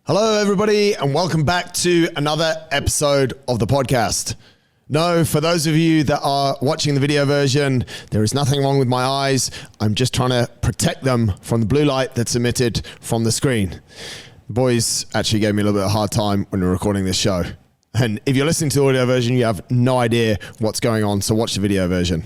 Hello, everybody, and welcome back to another episode of the podcast. No, for those of you that are watching the video version, there is nothing wrong with my eyes. I'm just trying to protect them from the blue light that's emitted from the screen. The boys actually gave me a little bit of a hard time when we were recording this show. And if you're listening to the audio version, you have no idea what's going on, so watch the video version.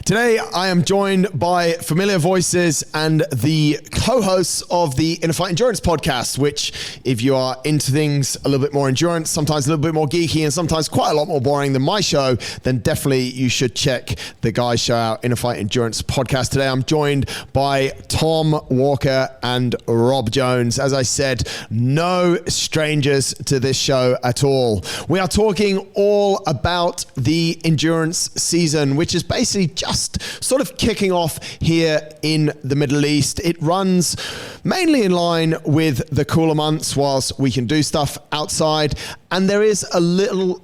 Today, I am joined by familiar voices and the co-hosts of the InnerFight Endurance Podcast, which, if you are into things a little bit more endurance, sometimes a little bit more geeky, and sometimes quite a lot more boring than my show, then definitely you should check the guys' show out, InnerFight Endurance Podcast. Today, I'm joined by Tom Walker and Rob Jones. As I said, no strangers to this show at all. We are talking all about the endurance season, which is basically just sort of kicking off here in the Middle East. It runs mainly in line with the cooler months whilst we can do stuff outside. And there is a little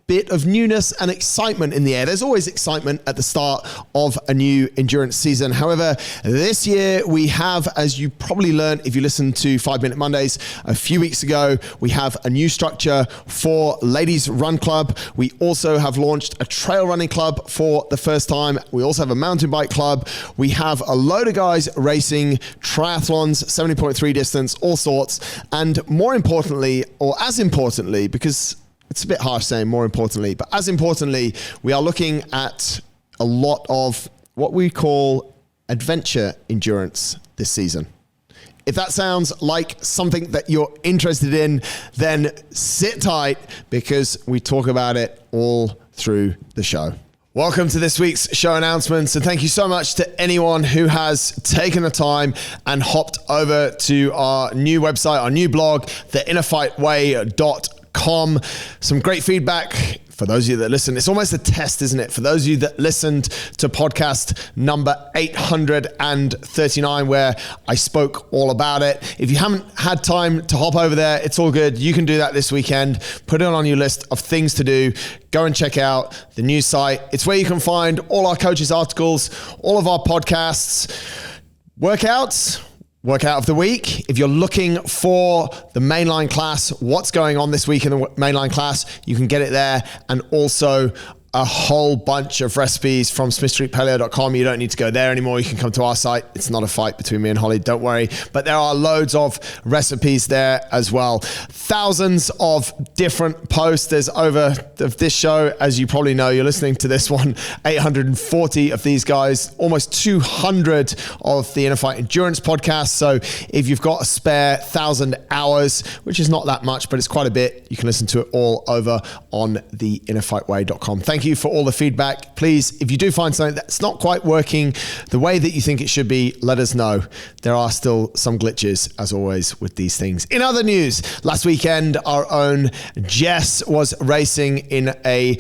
bit of newness and excitement in the air. There's always excitement at the start of a new endurance season. However, this year we have, as you probably learned if you listened to 5 Minute Mondays a few weeks ago, we have a new structure for Ladies Run Club. We also have launched a trail running club for the first time. We also have a mountain bike club. We have a load of guys racing triathlons, 70.3 distance, all sorts. And more importantly, or as importantly, because it's a bit harsh saying more importantly, but as importantly, we are looking at a lot of what we call adventure endurance this season. If that sounds like something that you're interested in, then sit tight because we talk about it all through the show. Welcome to this week's show announcements, and thank you so much to anyone who has taken the time and hopped over to our new website, our new blog, theinnerfightway.com. Some great feedback. For those of you that listen, it's almost a test, isn't it? For those of you that listened to podcast number 839, where I spoke all about it. If you haven't had time to hop over there, it's all good. You can do that this weekend. Put it on your list of things to do. Go and check out the new site. It's where you can find all our coaches' articles, all of our podcasts, workout of the week. If you're looking for the mainline class, what's going on this week in the mainline class, you can get it there. And also a whole bunch of recipes from smithstreetpaleo.com. You don't need to go there anymore. You can come to our site. It's not a fight between me and Holly, don't worry. But there are loads of recipes there as well. Thousands of different posts. There's over this show, as you probably know, you're listening to this one, 840 of these guys, almost 200 of the InnerFight Endurance Podcast. So if you've got a spare 1,000 hours, which is not that much, but it's quite a bit, you can listen to it all over on the innerfightway.com. Thank you for all the feedback. Please, if you do find something that's not quite working the way that you think it should be, let us know. There are still some glitches, as always, with these things. In other news, last weekend, our own Jess was racing in a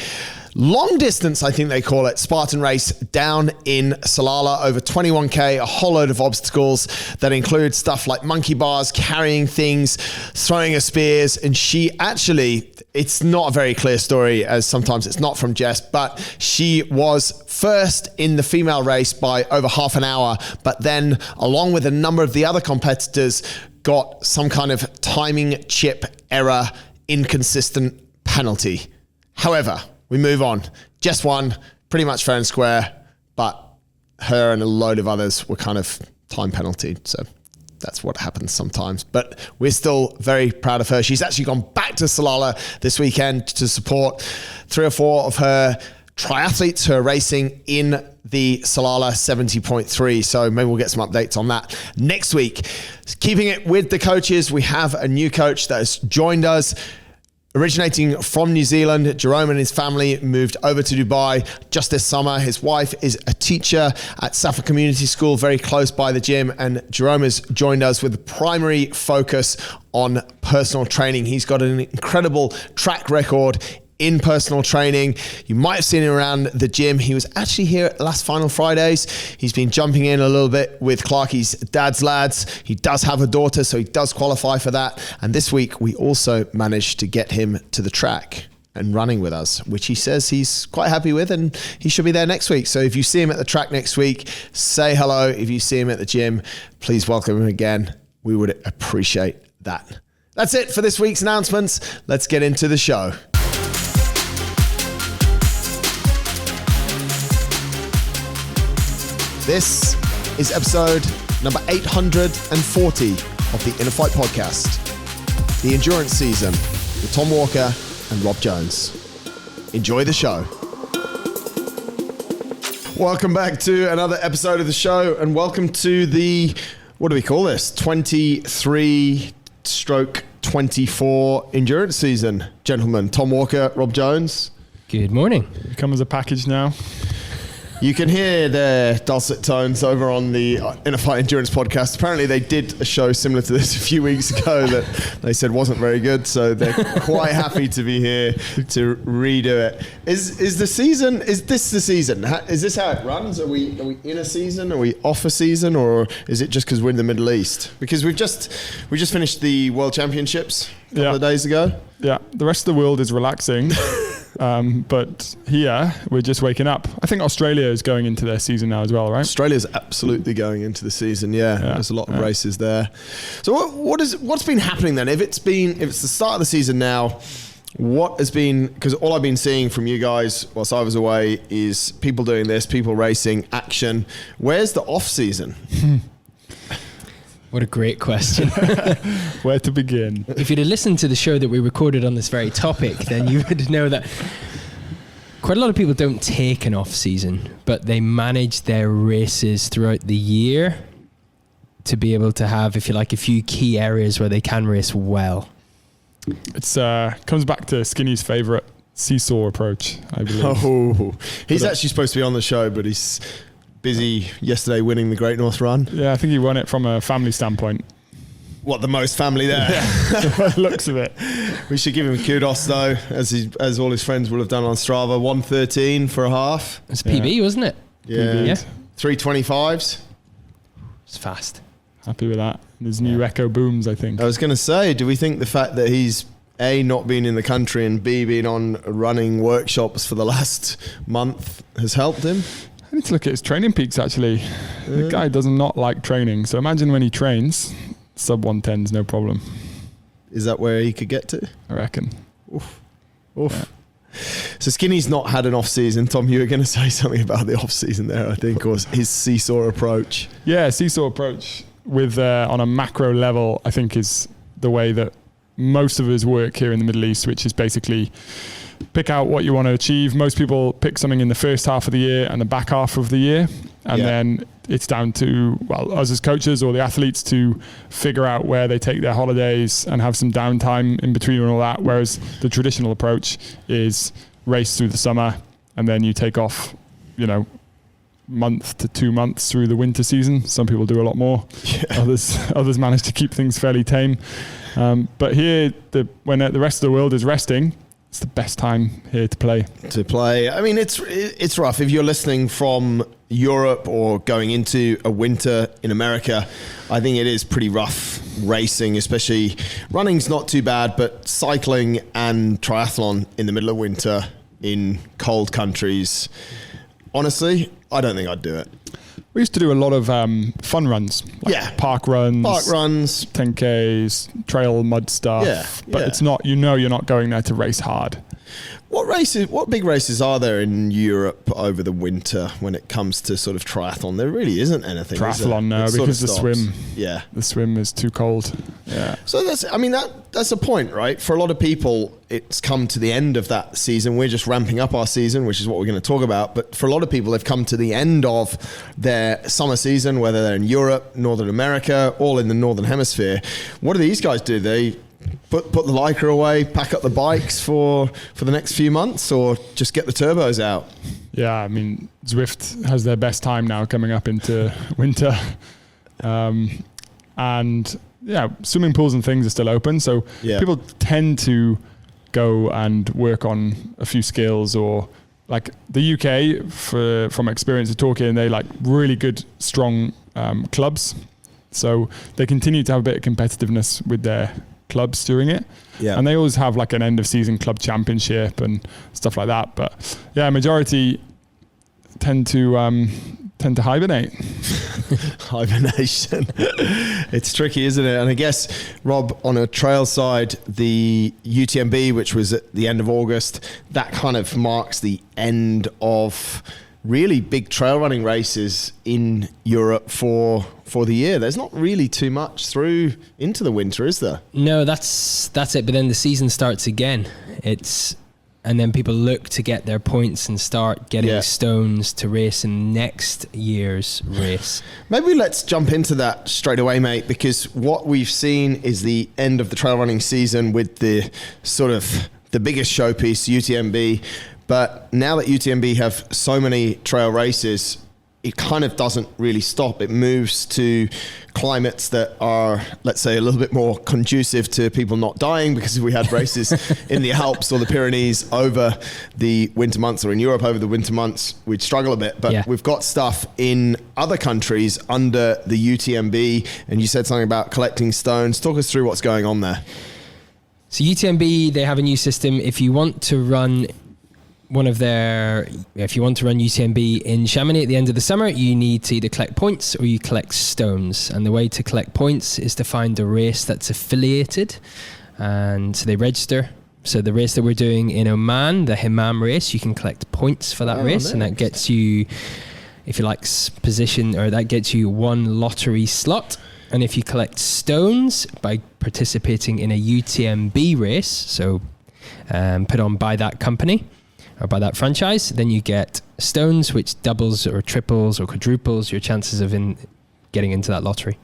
long distance, I think they call it, Spartan race down in Solala, over 21K, a whole load of obstacles that include stuff like monkey bars, carrying things, throwing of spears. And she actually, it's not a very clear story, as sometimes it's not from Jess, but she was first in the female race by over half an hour, but then along with a number of the other competitors, got some kind of timing chip error, inconsistent penalty. However, we move on. Jess won, pretty much fair and square, but her and a load of others were kind of time penalty. So that's what happens sometimes. But we're still very proud of her. She's actually gone back to Solala this weekend to support 3 or 4 of her triathletes who are racing in the Solala 70.3. So maybe we'll get some updates on that next week. Keeping it with the coaches, we have a new coach that has joined us. Originating from New Zealand, Jerome and his family moved over to Dubai just this summer. His wife is a teacher at Safa Community School, very close by the gym, and Jerome has joined us with a primary focus on personal training. He's got an incredible track record in personal training. You might have seen him around the gym. He was actually here at last Final Fridays. He's been jumping in a little bit with Clarkie's dad's lads. He does have a daughter, so he does qualify for that. And this week, we also managed to get him to the track and running with us, which he says he's quite happy with, and he should be there next week. So if you see him at the track next week, say hello. If you see him at the gym, please welcome him again. We would appreciate that. That's it for this week's announcements. Let's get into the show. This is episode number 840 of the InnerFight Podcast, the endurance season with Tom Walker and Rob Jones. Enjoy the show. Welcome back to another episode of the show, and welcome to the, what do we call this? 23/24 endurance season. Gentlemen, Tom Walker, Rob Jones. Good morning. It comes as a package now. You can hear their dulcet tones over on the InnerFight Endurance Podcast. Apparently they did a show similar to this a few weeks ago that they said wasn't very good, so they're quite happy to be here to redo it. Is this the season? Is this how it runs? Are we in a season? Are we off a season? Or is it just because we're in the Middle East? Because we just finished the World Championships a couple of days ago. Yeah, the rest of the world is relaxing. But here, we're just waking up. I think Australia is going into their season now as well, right? Australia's absolutely going into the season, yeah. There's a lot of races there. So what's been happening then? If it's the start of the season now, what has been, because all I've been seeing from you guys whilst I was away is people doing this, people racing, action. Where's the off season? What a great question. Where to begin? If you'd have listened to the show that we recorded on this very topic, then you would know that quite a lot of people don't take an off season, but they manage their races throughout the year to be able to have, if you like, a few key areas where they can race well. It's comes back to Skinny's favourite seesaw approach, I believe. Oh, he's actually supposed to be on the show, but he's busy yesterday winning the Great North Run. Yeah, I think he won it from a family standpoint. What, the most family there? Yeah, by the looks of it. We should give him kudos though, as all his friends will have done on Strava. 1:13 for a half. It's PB, wasn't it? Yeah. 3:25s. It's fast. Happy with that. There's new Echo Booms, I think. I was going to say, do we think the fact that he's A, not been in the country, and B, been on running workshops for the last month has helped him? I need to look at his training peaks, actually. The guy does not like training. So imagine when he trains, sub 110s, no problem. Is that where he could get to? I reckon. Oof. Yeah. So Skinny's not had an off season. Tom, you were going to say something about the off season there, I think, or his seesaw approach. Yeah, seesaw approach with on a macro level, I think is the way that most of us work here in the Middle East, which is basically pick out what you want to achieve. Most people pick something in the first half of the year and the back half of the year. And then it's down to, us as coaches or the athletes to figure out where they take their holidays and have some downtime in between and all that. Whereas the traditional approach is race through the summer and then you take off, month to 2 months through the winter season. Some people do a lot more. Yeah. Others manage to keep things fairly tame. But here, when the rest of the world is resting, it's the best time here to play. I mean, it's rough. If you're listening from Europe or going into a winter in America, I think it is pretty rough racing, especially running's not too bad, but cycling and triathlon in the middle of winter in cold countries, honestly, I don't think I'd do it. We used to do a lot of fun runs. Park runs, 10Ks, trail mud stuff. But it's not, you're not going there to race hard. What big races are there in Europe over the winter when it comes to sort of triathlon? There really isn't anything. Triathlon now because the swim. Yeah. The swim is too cold. Yeah. So that's a point, right? For a lot of people, it's come to the end of that season. We're just ramping up our season, which is what we're going to talk about. But for a lot of people, they've come to the end of their summer season, whether they're in Europe, Northern America, all in the Northern Hemisphere. What do these guys do? They put the Lycra away, pack up the bikes for the next few months, or just get the turbos out? Yeah, I mean, Zwift has their best time now coming up into winter. And swimming pools and things are still open. So people tend to go and work on a few skills, or like the UK, from experience of talking, they like really good, strong clubs. So they continue to have a bit of competitiveness with their clubs during it. Yeah. And they always have like an end of season club championship and stuff like that. But majority tend to tend to hibernate. Hibernation. It's tricky, isn't it? And I guess, Rob, on a trail side, the UTMB, which was at the end of August, that kind of marks the end of really big trail running races in Europe for the year. There's not really too much through into the winter, is there? No, that's it. But then the season starts again. And then people look to get their points and start getting stones to race in next year's race. Maybe let's jump into that straight away, mate, because what we've seen is the end of the trail running season with the sort of the biggest showpiece, UTMB. But now that UTMB have so many trail races, it kind of doesn't really stop. It moves to climates that are, let's say, a little bit more conducive to people not dying, because if we had races in the Alps or the Pyrenees over the winter months, or in Europe over the winter months, we'd struggle a bit. But we've got stuff in other countries under the UTMB, and you said something about collecting stones. Talk us through what's going on there. So UTMB, they have a new system. If you want to run UTMB in Chamonix at the end of the summer, you need to either collect points or you collect stones. And the way to collect points is to find a race that's affiliated, and so they register. So the race that we're doing in Oman, the Himam race, you can collect points for that race, and that gets you, if you like, position, or that gets you one lottery slot. And if you collect stones by participating in a UTMB race, so put on by that company or by that franchise, then you get stones, which doubles or triples or quadruples your chances of getting into that lottery.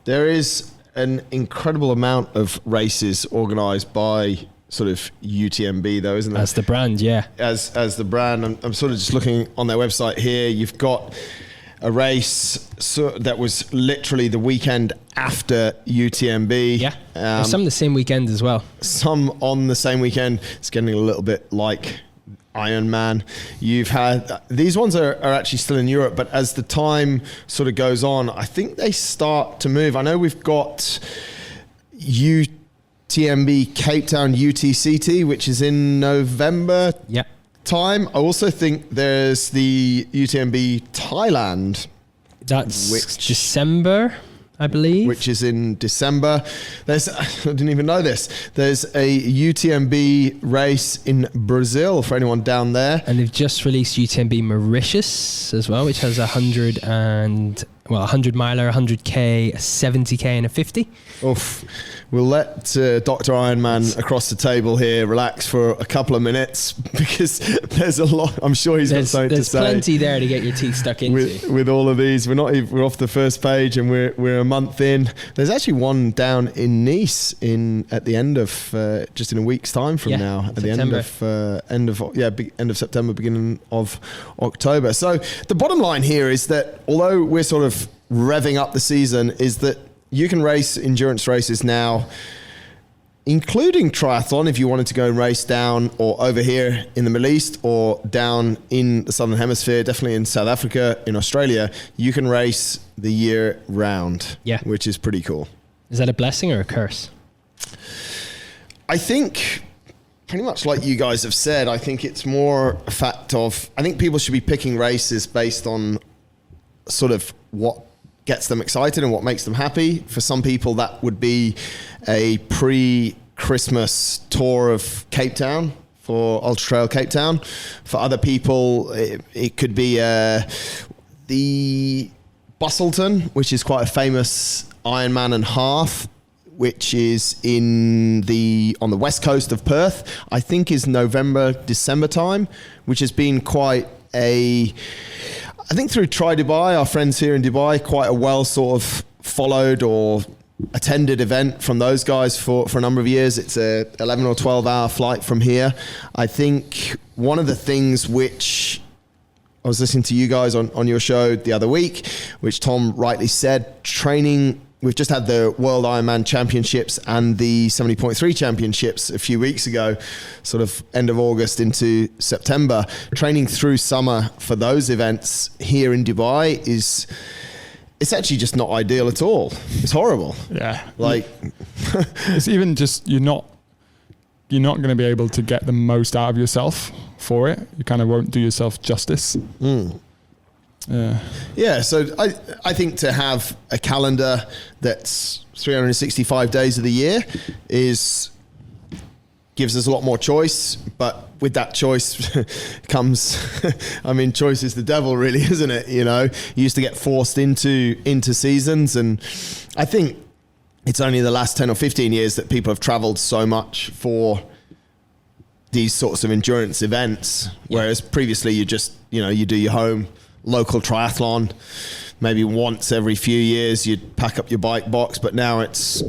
There is an incredible amount of races organised by sort of UTMB, though, isn't there? As the brand, yeah. As the brand, I'm sort of just looking on their website here. You've got a race that was literally the weekend after UTMB. Yeah, some the same weekend as well. Some on the same weekend. It's getting a little bit like Ironman. You've had, these ones are actually still in Europe, but as the time sort of goes on, I think they start to move. I know we've got UTMB Cape Town UTCT, which is in November. Yeah. Time. I also think there's the UTMB Thailand. That's December, I believe. Which is in December. I didn't even know this. There's a UTMB race in Brazil for anyone down there. And they've just released UTMB Mauritius as well, which has 100 miler, 100k, a 70k and a 50. Oof. We'll let Dr. Ironman across the table here relax for a couple of minutes, because there's a lot. I'm sure he's got something to say. There's plenty there to get your teeth stuck into. With all of these, we're off the first page and we're a month in. There's actually one down in Nice at the end of just in a week's time from now. At September. The end of September, beginning of October. So the bottom line here is that although we're sort of revving up the season, is that you can race endurance races now, including triathlon, if you wanted to go and race down or over here in the Middle East or down in the Southern Hemisphere, definitely in South Africa, in Australia. You can race the year round, which is pretty cool. Is that a blessing or a curse? I think pretty much like you guys have said, I think it's more a fact of, I think people should be picking races based on sort of what gets them excited and what makes them happy. For some people, that would be a pre-Christmas tour of Cape Town for Ultra Trail Cape Town. For other people, it could be the Bustleton, which is quite a famous Ironman and half, which is on the west coast of Perth. I think is November, December time, which has been quite I think through Try Dubai, our friends here in Dubai, quite a well sort of followed or attended event from those guys for a number of years. It's a 11 or 12 hour flight from here. I think one of the things which I was listening to you guys on your show the other week, which Tom rightly said, training. We've just had the World Ironman Championships and the 70.3 Championships a few weeks ago, sort of end of August into September. Training through summer for those events here in Dubai it's actually just not ideal at all. It's horrible. Yeah. Like it's even just you're not going to be able to get the most out of yourself for it. You kind of won't do yourself justice. Yeah, so I think to have a calendar that's 365 days of the year gives us a lot more choice, but with that choice comes, choice is the devil really, isn't it? You know, you used to get forced into seasons, and I think it's only the last 10 or 15 years that people have traveled so much for these sorts of endurance events, whereas previously you just, you do your home local triathlon, maybe once every few years you'd pack up your bike box, but now it's,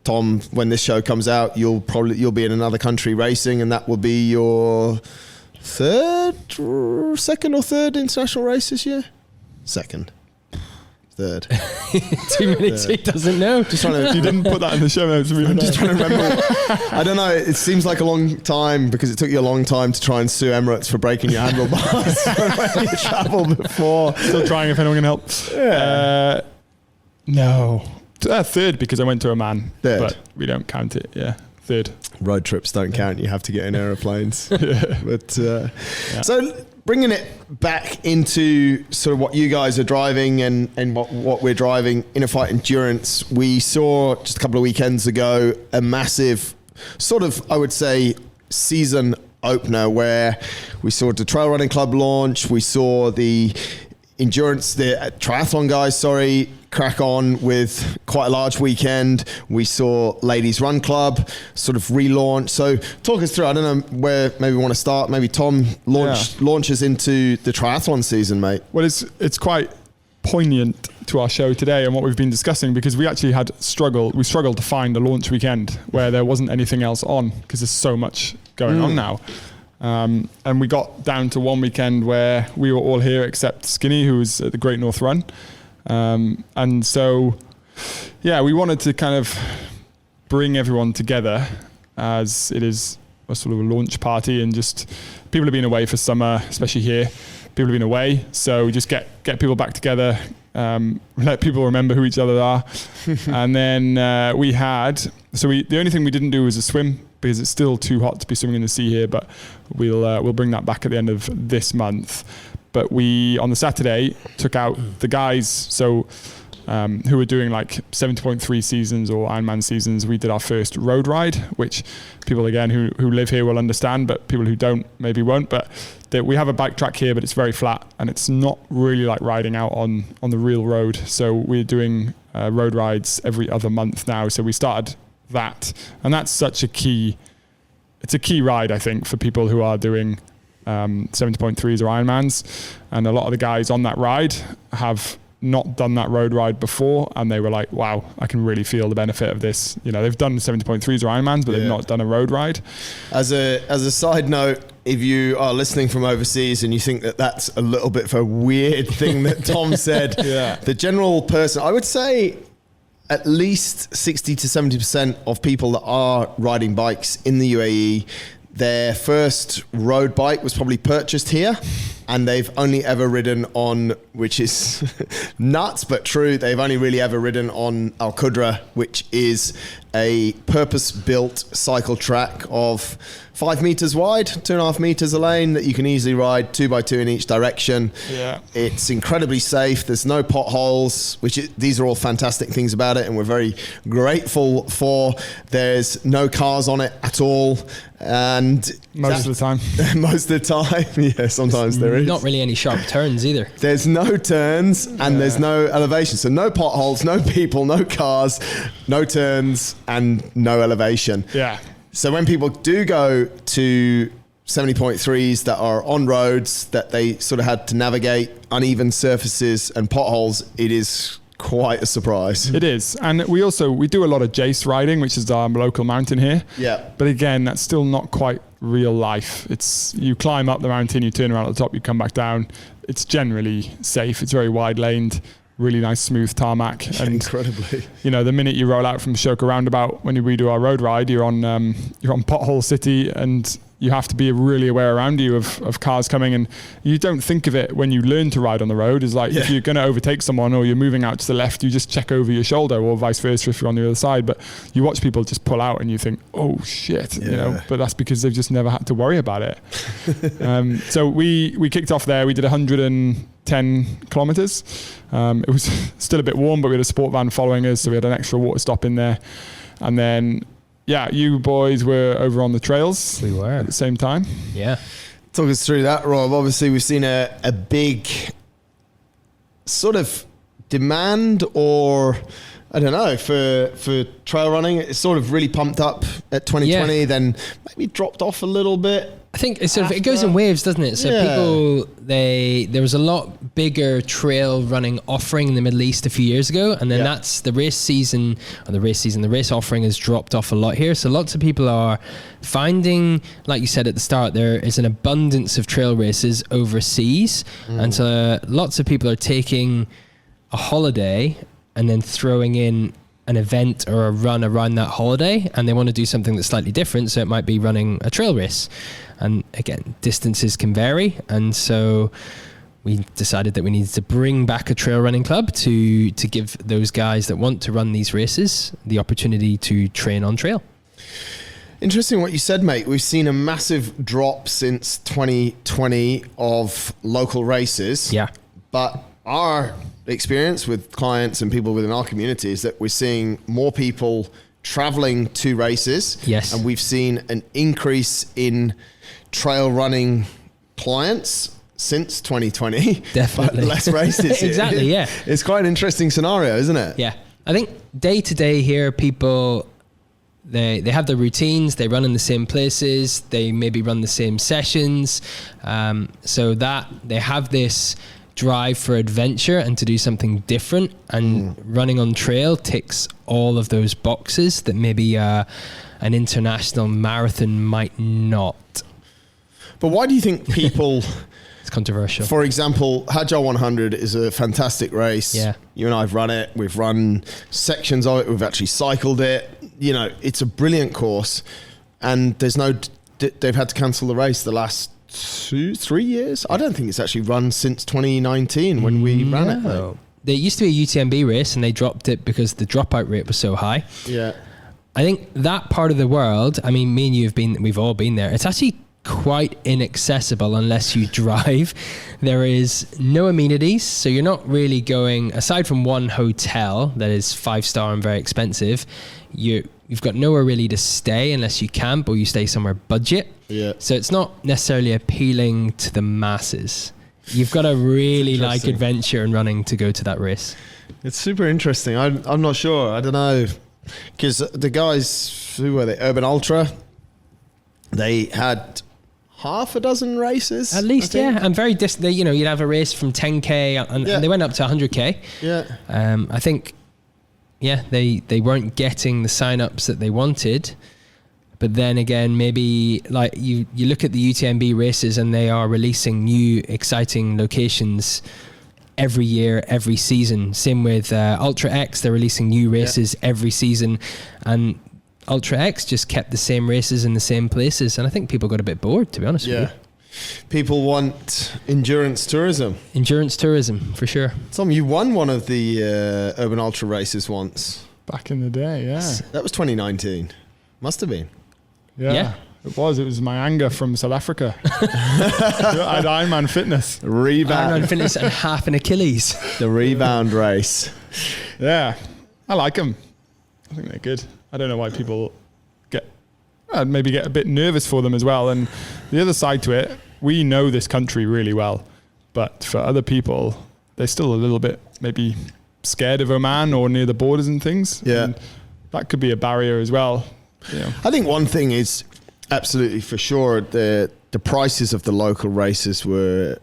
Tom, when this show comes out, you'll be in another country racing, and that will be your second or third international race this year? Third. Too many. He doesn't know. Just trying to. You didn't put that in the show notes. I'm just trying to remember. I don't know. It seems like a long time because it took you a long time to try and sue Emirates for breaking your handlebars when you travelled before. Still trying if anyone can help. Yeah. No. Third because I went to Oman. Third. But we don't count it. Yeah. Third. Road trips don't count. You have to get in aeroplanes. But so bringing it back into sort of what you guys are driving and what we're driving, InnerFight Endurance, we saw just a couple of weekends ago a massive sort of, I would say, season opener where we saw the Trail Running Club launch, we saw the triathlon guys, crack on with quite a large weekend. We saw Ladies Run Club sort of relaunch. So talk us through, I don't know where maybe we want to start. Maybe Tom launches into the triathlon season, mate. Well, it's quite poignant to our show today and what we've been discussing, because we actually struggled to find a launch weekend where there wasn't anything else on, because there's so much going on now. And we got down to one weekend where we were all here except Skinny, who was at the Great North Run. And so, we wanted to kind of bring everyone together as it is a sort of a launch party, and just people have been away for summer, especially here. People have been away, so just get people back together, let people remember who each other are. And then the only thing we didn't do was a swim, because it's still too hot to be swimming in the sea here, but we'll bring that back at the end of this month. But we, on the Saturday, took out the guys who were doing like 70.3 seasons or Ironman seasons. We did our first road ride, which people, again, who live here will understand, but people who don't maybe won't. But we have a bike track here, but it's very flat, and it's not really like riding out on the real road. So we're doing road rides every other month now. So we started that, and that's such a key ride, I think, for people who are doing 70.3s or Ironmans. And a lot of the guys on that ride have not done that road ride before, and they were like, wow, I can really feel the benefit of this. They've done 70.3s or Ironmans, but they've not done a road ride. As a side note, if you are listening from overseas and you think that that's a little bit of a weird thing that Tom said, the general person, I would say at least 60 to 70% of people that are riding bikes in the UAE, their first road bike was probably purchased here, and they've only ever ridden on, which is nuts but true, they've only really ever ridden on Al Qudra, which is a purpose-built cycle track of 5 meters wide, 2.5 meters a lane that you can easily ride 2x2 in each direction. Yeah. It's incredibly safe. There's no potholes, these are all fantastic things about it, and we're very grateful for. There's no cars on it at all. And most of the time, yeah, sometimes there is. Not really any sharp turns either. There's no turns, and there's no elevation. So no potholes, no people, no cars, no turns, and no elevation. Yeah. So when people do go to 70.3s that are on roads that they sort of had to navigate uneven surfaces and potholes, it is quite a surprise. It is. And we do a lot of Jace riding, which is our local mountain here. Yeah. But again, that's still not quite real life. You climb up the mountain, you turn around at the top, you come back down. It's generally safe. It's very wide laned, really nice smooth tarmac. And incredibly. The minute you roll out from Shoka roundabout when we do our road ride, you're on Pothole City, and you have to be really aware around you of cars coming, and you don't think of it when you learn to ride on the road. Is like if you're going to overtake someone or you're moving out to the left, you just check over your shoulder, or vice versa if you're on the other side. But you watch people just pull out and you think, oh shit, you know, but that's because they've just never had to worry about it. So we kicked off there. We did 110 kilometers. It was still a bit warm, but we had a sport van following us, so we had an extra water stop in there. And then you boys were over on the trails. We were at the same time. Yeah. Talk us through that, Rob. Obviously, we've seen a big sort of demand, or I don't know, for trail running. It's sort of really pumped up at 2020, then maybe dropped off a little bit. I think it's sort of, it goes in waves, doesn't it? So people, there was a lot bigger trail running offering in the Middle East a few years ago, and then that's the race offering has dropped off a lot here. So lots of people are finding, like you said at the start, there is an abundance of trail races overseas, and so lots of people are taking a holiday and then throwing in an event or a run around that holiday, and they want to do something that's slightly different. So it might be running a trail race. And again, distances can vary. And so we decided that we needed to bring back a trail running club to give those guys that want to run these races the opportunity to train on trail. Interesting what you said, mate. We've seen a massive drop since 2020 of local races. Yeah. But our experience with clients and people within our community is that we're seeing more people traveling to races. Yes. And we've seen an increase in trail running clients since 2020. Definitely. But less races. Exactly, yeah. It's quite an interesting scenario, isn't it? Yeah. I think day to day here, people, they have their routines, they run in the same places, they maybe run the same sessions. So that they have this drive for adventure and to do something different, and running on trail ticks all of those boxes that maybe an international marathon might not. But why do you think people... It's controversial. For example, Hatta 100 is a fantastic race. Yeah. You and I have run it. We've run sections of it. We've actually cycled it. You know, it's a brilliant course, and they've had to cancel the race the last 2-3 years. I don't think it's actually run since 2019 when we ran it. Though. There used to be a UTMB race, and they dropped it because the dropout rate was so high. Yeah. I think that part of the world, I mean, me and you we've all been there. It's actually quite inaccessible unless you drive. There is no amenities, so you're not really going, aside from one hotel that is 5-star and very expensive, you've got nowhere really to stay unless you camp or you stay somewhere budget. Yeah. So it's not necessarily appealing to the masses. You've got to really like adventure and running to go to that race. It's super interesting. I'm not sure. I don't know. Because the guys, who were they? Urban Ultra, they had half a dozen races. At least, yeah. And very distant. You'd have a race from 10K and they went up to 100K. Yeah. I think, they weren't getting the sign-ups that they wanted. But then again, maybe like you look at the UTMB races and they are releasing new exciting locations every year, every season. Same with Ultra X, they're releasing new races every season. And Ultra X just kept the same races in the same places. And I think people got a bit bored, to be honest with you. People want endurance tourism. Endurance tourism, for sure. Tom, you won one of the Urban Ultra races once. Back in the day, yeah. That was 2019. Must have been. Yeah. It was my anger from South Africa. I had Ironman Fitness. Rebound. Ironman Fitness and half an Achilles. The rebound race. Yeah. I like them. I think they're good. I don't know why people maybe get a bit nervous for them as well. And the other side to it, we know this country really well, but for other people, they're still a little bit maybe scared of Oman or near the borders and things. Yeah. And that could be a barrier as well. Yeah. I think one thing is absolutely for sure the prices of the local races were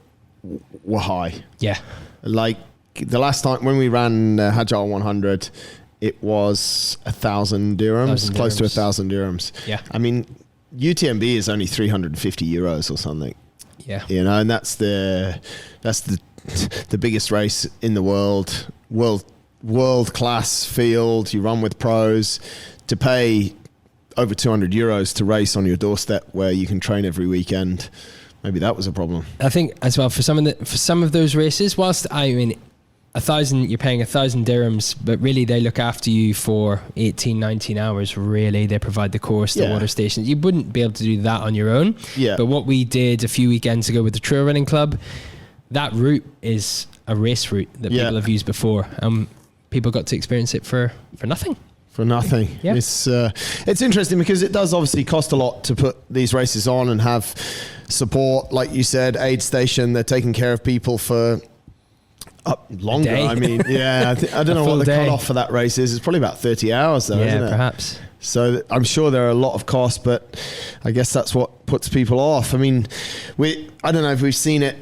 high. Yeah. Like the last time when we ran Hatta 100, it was 1,000 dirhams, close to 1,000 dirhams. Yeah. I mean, UTMB is only 350 euros or something. Yeah. You know, and that's the biggest race in the world class field. You run with pros. To pay over €200 to race on your doorstep where you can train every weekend. Maybe that was a problem. I think as well for some of those races, whilst I mean, you're paying 1,000 dirhams, but really they look after you for 18, 19 hours. Really, they provide the course, the water stations. You wouldn't be able to do that on your own. Yeah. But what we did a few weekends ago with the Trail Running Club, that route is a race route that people have used before. People got to experience it for nothing. For nothing. Yeah. It's interesting because it does obviously cost a lot to put these races on and have support, like you said, aid station. They're taking care of people for longer. I mean, I don't know what the cutoff for that race is. It's probably about 30 hours though, isn't it? Perhaps. So I'm sure there are a lot of costs, but I guess that's what puts people off. I mean, I don't know if we've seen it.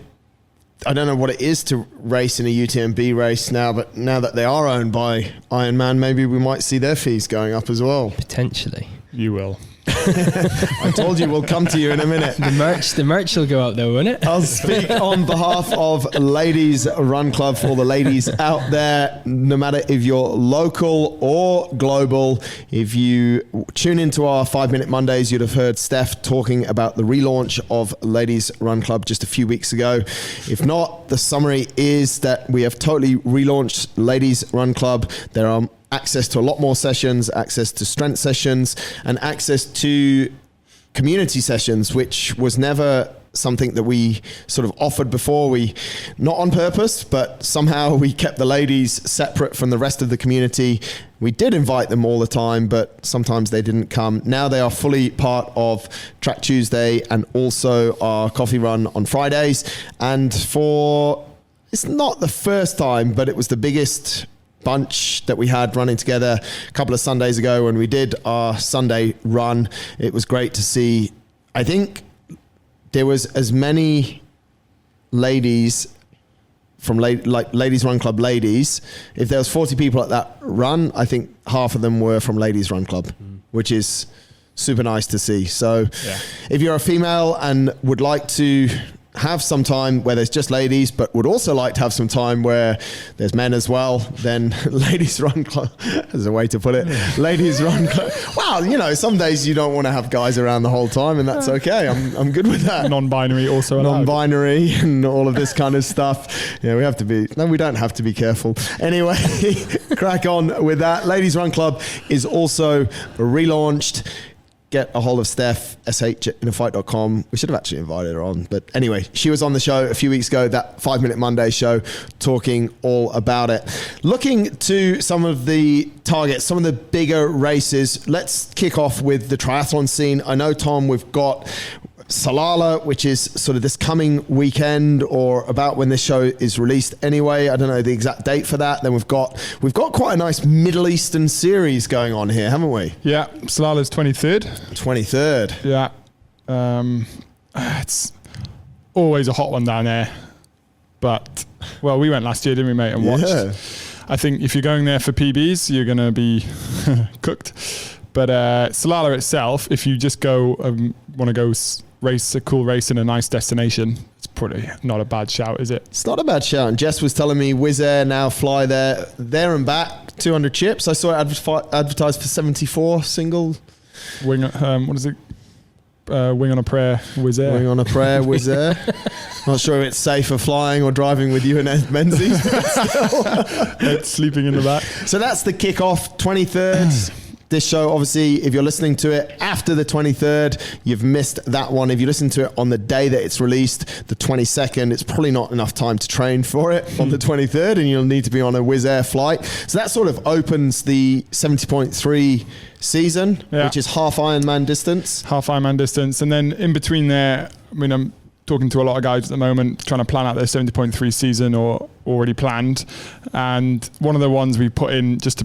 I don't know what it is to race in a UTMB race now, but now that they are owned by Ironman, maybe we might see their fees going up as well. Potentially. You will. I told you we'll come to you in a minute. The merch will go up though, won't it? I'll speak on behalf of Ladies Run Club for all the ladies out there, no matter if you're local or global. If you tune into our 5 Minute Mondays, you'd have heard Steph talking about the relaunch of Ladies Run Club just a few weeks ago. If not, the summary is that we have totally relaunched Ladies Run Club. There are access to a lot more sessions, access to strength sessions, and access to community sessions, which was never something that we sort of offered before. Not on purpose, but somehow we kept the ladies separate from the rest of the community. We did invite them all the time, but sometimes they didn't come. Now they are fully part of Track Tuesday and also our coffee run on Fridays. And it's not the first time, but it was the biggest bunch that we had running together a couple of Sundays ago when we did our Sunday run. It was great to see. I think there was as many ladies from Ladies Run Club ladies. If there was 40 people at that run, I think half of them were from Ladies Run Club, which is super nice to see. So if you're a female and would like to have some time where there's just ladies, but would also like to have some time where there's men as well, then Ladies Run Club is a way to put it. Ladies Run Club. Well, some days you don't want to have guys around the whole time, and that's okay. I'm good with that. Non-binary also allowed. Non-binary and all of this kind of stuff. Yeah, we don't have to be careful. Anyway, crack on with that. Ladies Run Club is also relaunched. Get a hold of Steph, sh@innerfight.com. We should have actually invited her on. But anyway, she was on the show a few weeks ago, that 5 Minute Monday show, talking all about it. Looking to some of the targets, some of the bigger races. Let's kick off with the triathlon scene. I know, Tom, we've got Solala, which is sort of this coming weekend or about when this show is released anyway. I don't know the exact date for that. Then we've got quite a nice Middle Eastern series going on here, haven't we? Yeah, Solala's 23rd. 23rd. Yeah. It's always a hot one down there. But, well, we went last year, didn't we, mate, and watched. Yeah. I think if you're going there for PBs, you're going to be cooked. But Solala itself, if you just want to go race a cool race in a nice destination, it's probably not a bad shout, is it? It's not a bad shout. And Jess was telling me Wizz Air now fly there and back, 200 chips. I saw it advertised for 74 single. Wing, what is it? Wing on a prayer, Wizz Air. Wing on a prayer, Wizz Air. Not sure if it's safer flying or driving with you and Ed Menzies. It's sleeping in the back. So that's the kickoff, 23rd. This show, obviously, if you're listening to it after the 23rd, you've missed that one. If you listen to it on the day that it's released, the 22nd, it's probably not enough time to train for it on the 23rd, and you'll need to be on a Wizz Air flight. So that sort of opens the 70.3 season, which is half Ironman distance. Half Ironman distance. And then in between there, I mean, I'm talking to a lot of guys at the moment trying to plan out their 70.3 season or already planned. And one of the ones we put in just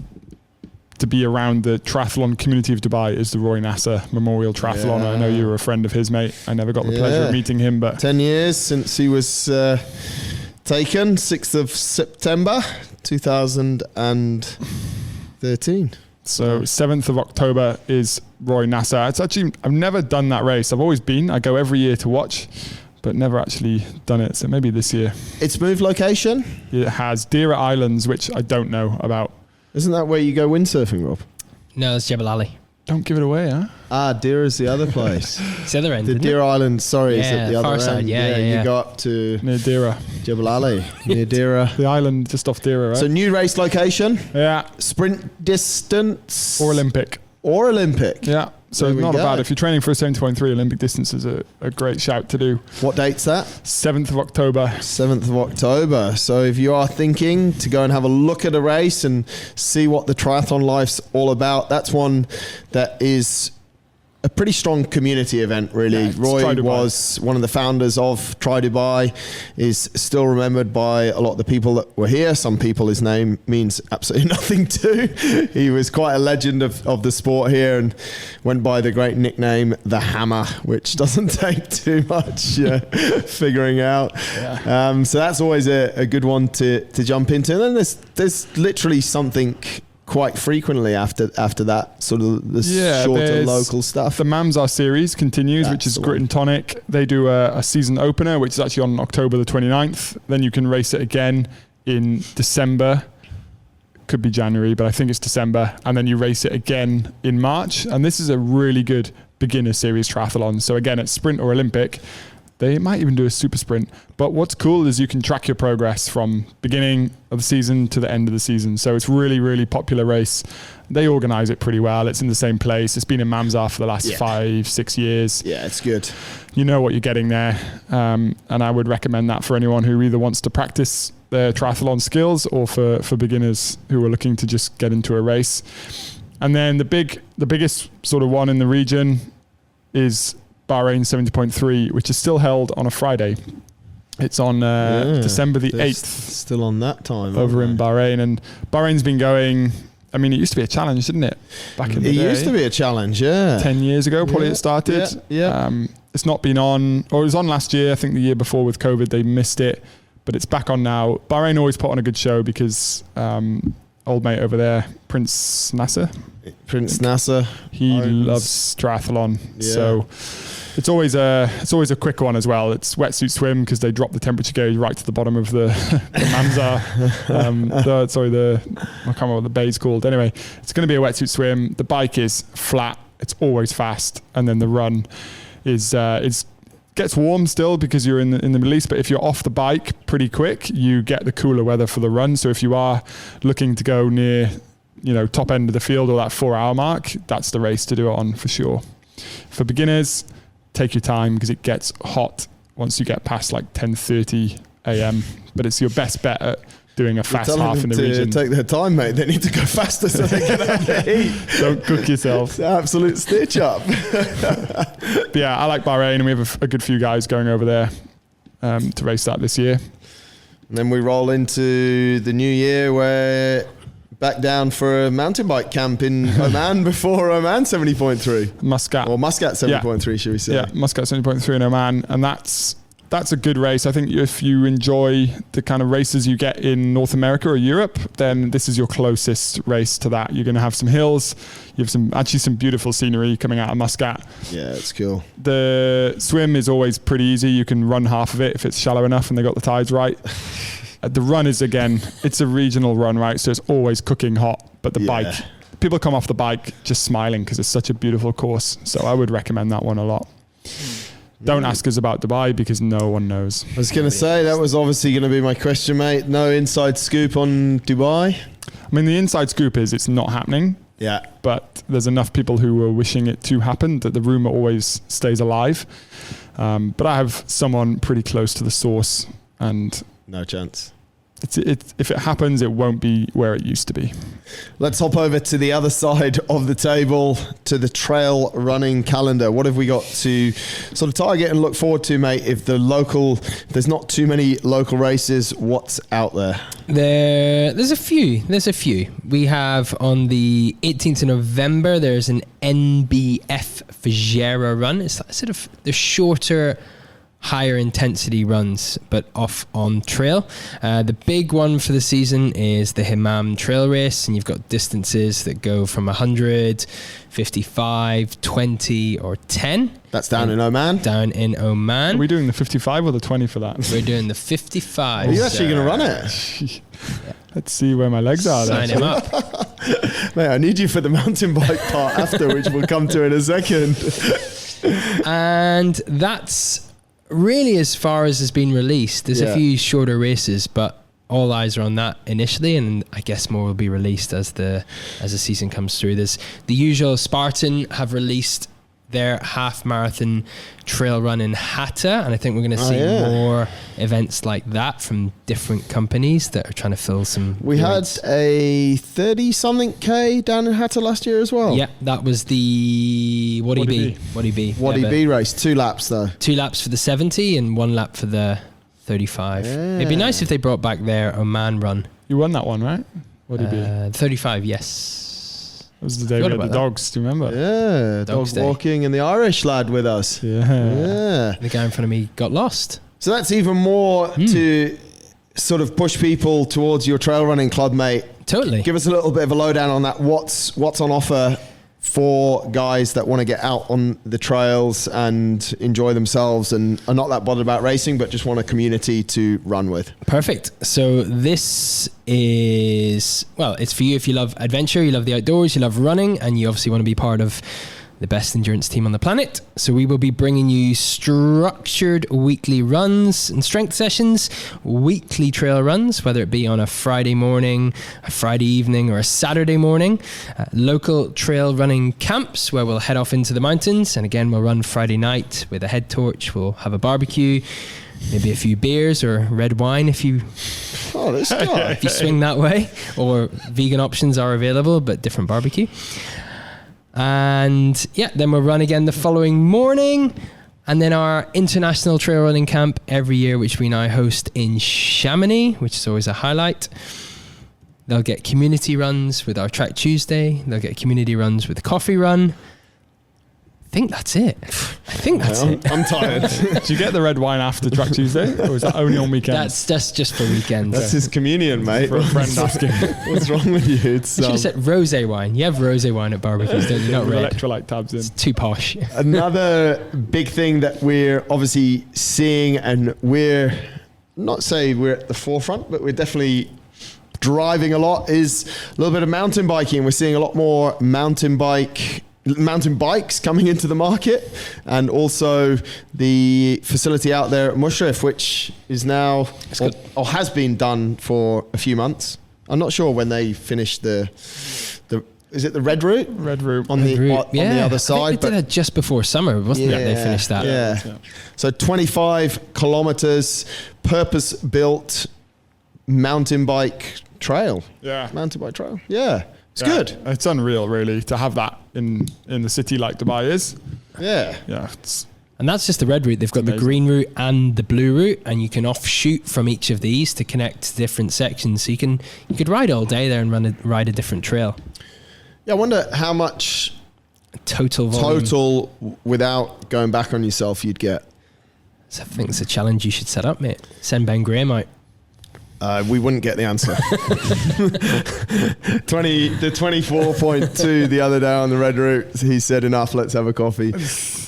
to be around the triathlon community of Dubai is the Roy Nasr Memorial Triathlon. Yeah. I know you were a friend of his, mate. I never got the pleasure of meeting him, but 10 years since he was taken, 6th of September 2013. So 7th of October is Roy Nasr. It's actually, I've never done that race. I've always been. I go every year to watch, but never actually done it. So maybe this year. It's moved location? It has Xterra Islands, which I don't know about. Isn't that where you go windsurfing, Rob? No, it's Jebel Ali. Don't give it away, huh? Deira is the other place. It's the other end, The isn't Deira Island, sorry, is Yeah, at the other far end. side, yeah. You go up to Near Deira. Jebel Ali, near Deira. The island just off Deira, right? So new race location, yeah. sprint distance. Or Olympic. Or Olympic. Yeah. So There we not go. bad. If you're training for a 70.3, Olympic distance is a great shout to do. What date's that? 7th of October. 7th of October. So if you are thinking to go and have a look at a race and see what the triathlon life's all about, that's one that is a pretty strong community event, really. Yeah, it's Roy Tri Dubai. was one of the founders of Tri Dubai, is still remembered by a lot of the people that were here. Some people his name means absolutely nothing to. He was quite a legend of the sport here and went by the great nickname The Hammer, which doesn't take too much figuring out. Yeah. So that's always a good one to jump into. And then there's literally something quite frequently after that, sort of the shorter there's local stuff. The Mamzar series continues, That's which is the Grit one. and Tonic. They do a season opener, which is actually on October the 29th. Then you can race it again in December. Could be January, but I think it's December. And then you race it again in March. And this is a really good beginner series triathlon. So again, it's sprint or Olympic. They might even do a super sprint. But what's cool is you can track your progress from beginning of the season to the end of the season. So it's really, really popular race. They organize it pretty well. It's in the same place. It's been in Mamzar for the last 5-6 years. Yeah, it's good. You know what you're getting there. And I would recommend that for anyone who either wants to practice their triathlon skills or for beginners who are looking to just get into a race. And then the biggest sort of one in the region is Bahrain 70.3, which is still held on a Friday. It's on December the 8th. Still on that time. Over in Bahrain. And Bahrain's been going, I mean, it used to be a challenge, didn't it? Back in the day. It used to be a challenge, yeah. 10 years ago, probably it started. Yeah. It's not been on, or it was on last year. I think the year before with COVID, they missed it. But it's back on now. Bahrain always put on a good show because old mate over there, Prince Nasr. He loves triathlon. Yeah. So it's always a quick one as well. It's wetsuit swim because they drop the temperature gauge right to the bottom of the Mamzar. I can't remember what the bay's called. Anyway, it's going to be a wetsuit swim. The bike is flat. It's always fast, and then the run is gets warm still because you're in the Middle East. But if you're off the bike pretty quick, you get the cooler weather for the run. So if you are looking to go near, top end of the field or that 4-hour mark, that's the race to do it on for sure. For beginners, take your time because it gets hot once you get past like 10:30 a.m. But it's your best bet at doing a fast half in the region. Take their time, mate. They need to go faster so they get out the heat. Don't cook yourself. It's an absolute stitch up. But yeah, I like Bahrain, and we have a good few guys going over there to race that this year. And then we roll into the new year where back down for a mountain bike camp in Oman before Oman 70.3. Muscat. Or Muscat 70.3, should we say? Yeah, Muscat 70.3 in Oman. And that's a good race. I think if you enjoy the kind of races you get in North America or Europe, then this is your closest race to that. You're going to have some hills. You have some beautiful scenery coming out of Muscat. Yeah, it's cool. The swim is always pretty easy. You can run half of it if it's shallow enough and they got the tides right. The run is, again, it's a regional run, right? So it's always cooking hot. But the bike, people come off the bike just smiling because it's such a beautiful course. So I would recommend that one a lot. Don't ask us about Dubai because no one knows. I was going to say, that was obviously going to be my question, mate. No inside scoop on Dubai? I mean, the inside scoop is it's not happening. Yeah. But there's enough people who are wishing it to happen that the rumor always stays alive. But I have someone pretty close to the source, and no chance. If it happens, it won't be where it used to be. Let's hop over to the other side of the table, to the trail running calendar. What have we got to sort of target and look forward to, mate? If there's not too many local races, what's out there? There's a few. We have on the 18th of November, there's an NBF Fujairah run. It's sort of the shorter, higher intensity runs, but off on trail. The big one for the season is the Himam trail race, and you've got distances that go from 100, 55, 20 or 10. That's down in Oman? Down in Oman. Are we doing the 55 or the 20 for that? We're doing the 55. Are you actually going to run it? Let's see where my legs are. Sign him up. Mate, I need you for the mountain bike part after, which we'll come to in a second. And that's really as far as has been released. There's a few shorter races, but all eyes are on that initially, and I guess more will be released as the season comes through. There's the usual. Spartan have released their half marathon trail run in Hatta, and I think we're going to see more events like that from different companies that are trying to fill some. We had a 30-something K down in Hatta last year as well. Yeah, that was the Wadi B race. 2 laps though. 2 laps for the 70 and 1 lap for the 35. Yeah. It'd be nice if they brought back their Oman run. You won that one, right? Wadi B. 35, yes. That was the day we had the dogs, do you remember? Yeah, dog walking and the Irish lad with us. Yeah. The guy in front of me got lost. So that's even more to sort of push people towards your trail running club, mate. Totally. Give us a little bit of a lowdown on that. What's on offer for guys that want to get out on the trails and enjoy themselves and are not that bothered about racing, but just want a community to run with? Perfect. So this is, well, it's for you if you love adventure, you love the outdoors, you love running, and you obviously want to be part of the best endurance team on the planet. So we will be bringing you structured weekly runs and strength sessions, weekly trail runs, whether it be on a Friday morning, a Friday evening, or a Saturday morning, local trail running camps where we'll head off into the mountains. And again, we'll run Friday night with a head torch. We'll have a barbecue, maybe a few beers or red wine if you if you swing that way, or vegan options are available, but different barbecue. And then we'll run again the following morning. And then our international trail running camp every year, which we now host in Chamonix, which is always a highlight. They'll get community runs with our Track Tuesday. They'll get community runs with the Coffee Run. I think that's it. I'm tired. Do you get the red wine after Track Tuesday, or is that only on weekends? That's just for weekends. That's his communion, mate. For a friend asking, what's wrong with you? It's, I should have said rosé wine. You have rosé wine at barbecues, don't you? Not red. Electrolyte tabs in. It's too posh. Another big thing that we're obviously seeing, and we're not saying we're at the forefront, but we're definitely driving a lot, is a little bit of mountain biking. We're seeing a lot more mountain bikes coming into the market, and also the facility out there at Muscat, which is now or has been done for a few months. I'm not sure when they finished the is it the red route on the other side? I think they did that just before summer, wasn't it? They finished that. Yeah. So 25 kilometers, purpose built mountain bike trail. Yeah. Mountain bike trail. Yeah. It's good. It's unreal, really, to have that in the city like Dubai is. Yeah. Yeah. And that's just the red route. They've got the green route and the blue route, and you can offshoot from each of these to connect to different sections. So you could ride all day there and ride a different trail. Yeah, I wonder how much total without going back on yourself you'd get. So I think it's a challenge you should set up, mate. Send Ben Graham out. We wouldn't get the answer. The 24.2 the other day on the red route, he said enough, let's have a coffee.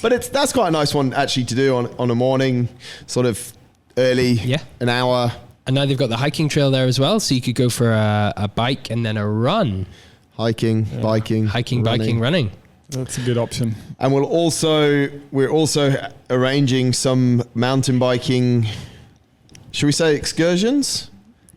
But that's quite a nice one actually to do on a morning, sort of early, an hour. And now they've got the hiking trail there as well, so you could go for a bike and then a run. Biking, running. That's a good option. And we're also arranging some mountain biking, should we say excursions?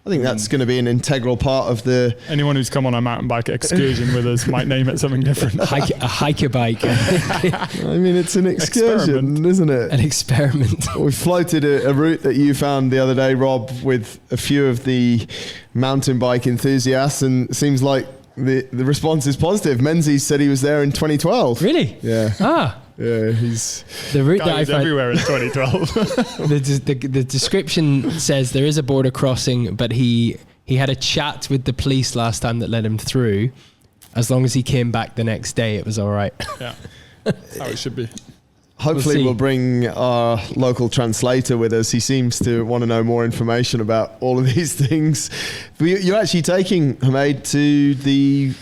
I think that's going to be an integral part of the... Anyone who's come on a mountain bike excursion with us might name it something different. A hiker bike. I mean, it's an excursion, isn't it? An experiment. We floated a route that you found the other day, Rob, with a few of the mountain bike enthusiasts, and it seems like the response is positive. Menzies said he was there in 2012. Really? Yeah. Yeah, he's the route that I found everywhere in 2012. the description says there is a border crossing, but he had a chat with the police last time that let him through. As long as he came back the next day, it was all right. Yeah, that's how it should be. Hopefully we'll bring our local translator with us. He seems to want to know more information about all of these things. You're actually taking Hamid to the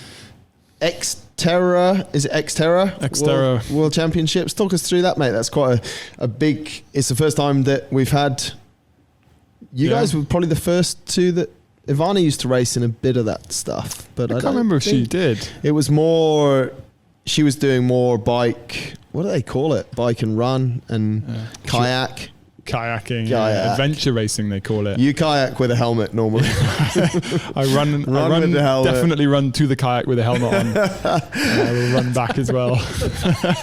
Xterra, is it Xterra? World Championships. Talk us through that, mate. That's quite a big, it's the first time that we've had, you guys were probably the first two that Ivana used to race in a bit of that stuff, but I can't remember if she did. It was more, she was doing more bike, what do they call it? Bike and run and kayak. Kayaking, adventure racing they call it. You kayak with a helmet normally. I run with the helmet. Definitely run to the kayak with a helmet on. I will run back as well.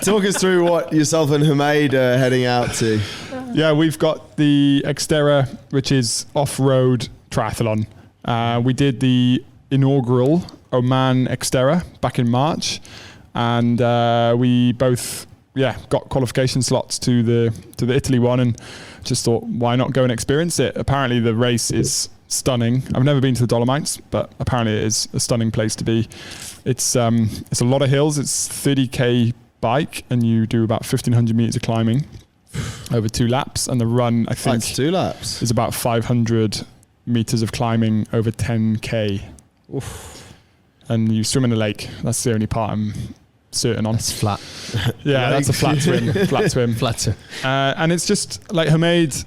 Talk us through what yourself and Hamed are heading out to. Yeah, we've got the Xterra, which is off-road triathlon. We did the inaugural Oman Xterra back in March, and we both got qualification slots to the Italy one, and just thought, why not go and experience it? Apparently the race is stunning. I've never been to the Dolomites, but apparently it is a stunning place to be. It's a lot of hills. It's 30k bike, and you do about 1,500 meters of climbing over 2 laps, and the run, I think, that's 2 laps. Is about 500 meters of climbing over 10k. Oof. And you swim in a lake. That's the only part I'm certain on. That's flat. Yeah, that's a flat swim. Flat swim. Flat swim. And it's just like Hamed,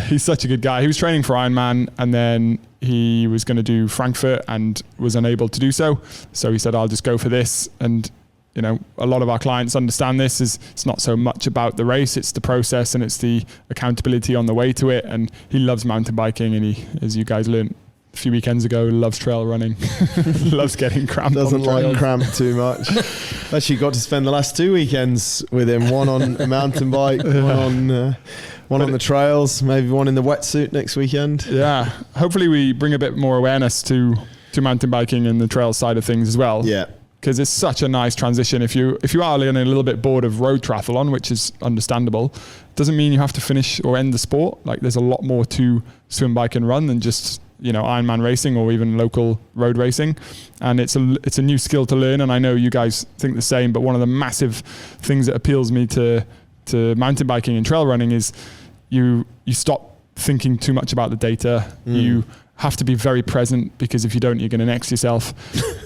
he's such a good guy. He was training for Ironman, and then he was going to do Frankfurt and was unable to do so. So he said, I'll just go for this. And, you know, a lot of our clients understand this. It's not so much about the race, it's the process and it's the accountability on the way to it. And he loves mountain biking, and he, as you guys learned a few weekends ago, loves trail running. Loves getting cramped. Doesn't like cramp too much. Actually got to spend the last 2 weekends with him, one on a mountain bike, one on the trails, maybe one in the wetsuit next weekend. Yeah, hopefully we bring a bit more awareness to mountain biking and the trail side of things as well. Yeah, because it's such a nice transition. If you are getting a little bit bored of road triathlon, which is understandable, doesn't mean you have to finish or end the sport. Like, there's a lot more to swim, bike and run than just, you know, Ironman racing or even local road racing. And it's a new skill to learn, and I know you guys think the same, but one of the massive things that appeals me to mountain biking and trail running is you stop thinking too much about the data. You have to be very present, because if you don't, you're going to next yourself.